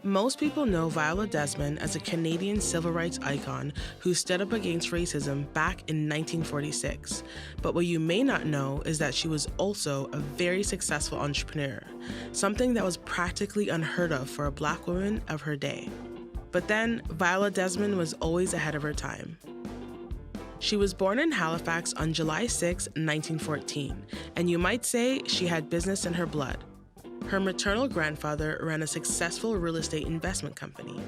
Most people know Viola Desmond as a Canadian civil rights icon who stood up against racism back in 1946. But what you may not know is that she was also a very successful entrepreneur, something that was practically unheard of for a Black woman of her day. But then, Viola Desmond was always ahead of her time. She was born in Halifax on July 6, 1914, and you might say she had business in her blood. Her maternal grandfather ran a successful real estate investment company.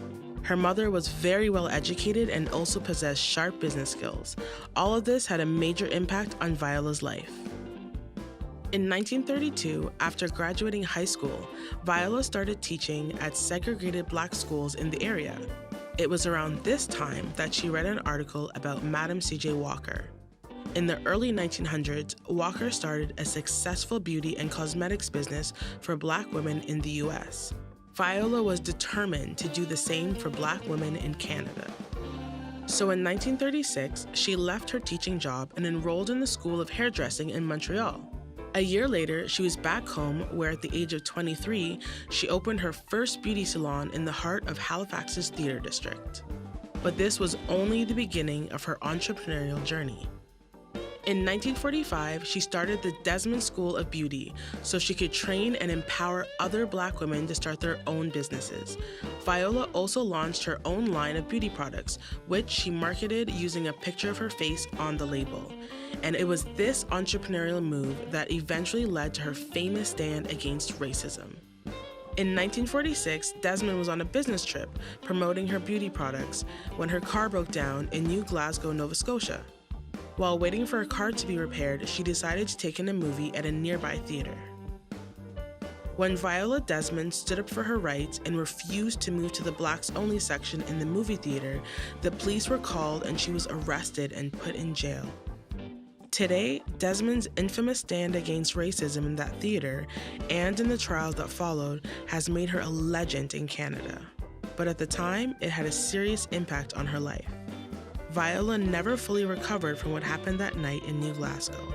Her mother was very well educated and also possessed sharp business skills. All of this had a major impact on Viola's life. In 1932, after graduating high school, Viola started teaching at segregated Black schools in the area. It was around this time that she read an article about Madam C.J. Walker. In the early 1900s, Walker started a successful beauty and cosmetics business for Black women in the US. Viola was determined to do the same for Black women in Canada. So in 1936, she left her teaching job and enrolled in the School of Hairdressing in Montreal. A year later, she was back home where at the age of 23, she opened her first beauty salon in the heart of Halifax's theater district. But this was only the beginning of her entrepreneurial journey. In 1945, she started the Desmond School of Beauty so she could train and empower other Black women to start their own businesses. Viola also launched her own line of beauty products, which she marketed using a picture of her face on the label. And it was this entrepreneurial move that eventually led to her famous stand against racism. In 1946, Desmond was on a business trip promoting her beauty products when her car broke down in New Glasgow, Nova Scotia. While waiting for her car to be repaired, she decided to take in a movie at a nearby theater. When Viola Desmond stood up for her rights and refused to move to the Blacks-only section in the movie theater, the police were called and she was arrested and put in jail. Today, Desmond's infamous stand against racism in that theater and in the trials that followed has made her a legend in Canada. But at the time, it had a serious impact on her life. Viola never fully recovered from what happened that night in New Glasgow.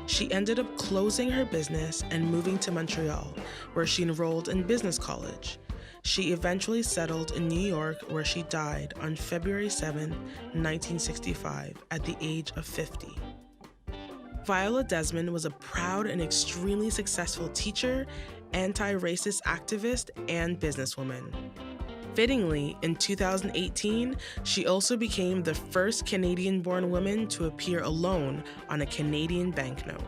She ended up closing her business and moving to Montreal, where she enrolled in business college. She eventually settled in New York, where she died on February 7, 1965, at the age of 50. Viola Desmond was a proud and extremely successful teacher, anti-racist activist, and businesswoman. Fittingly, in 2018, she also became the first Canadian-born woman to appear alone on a Canadian banknote.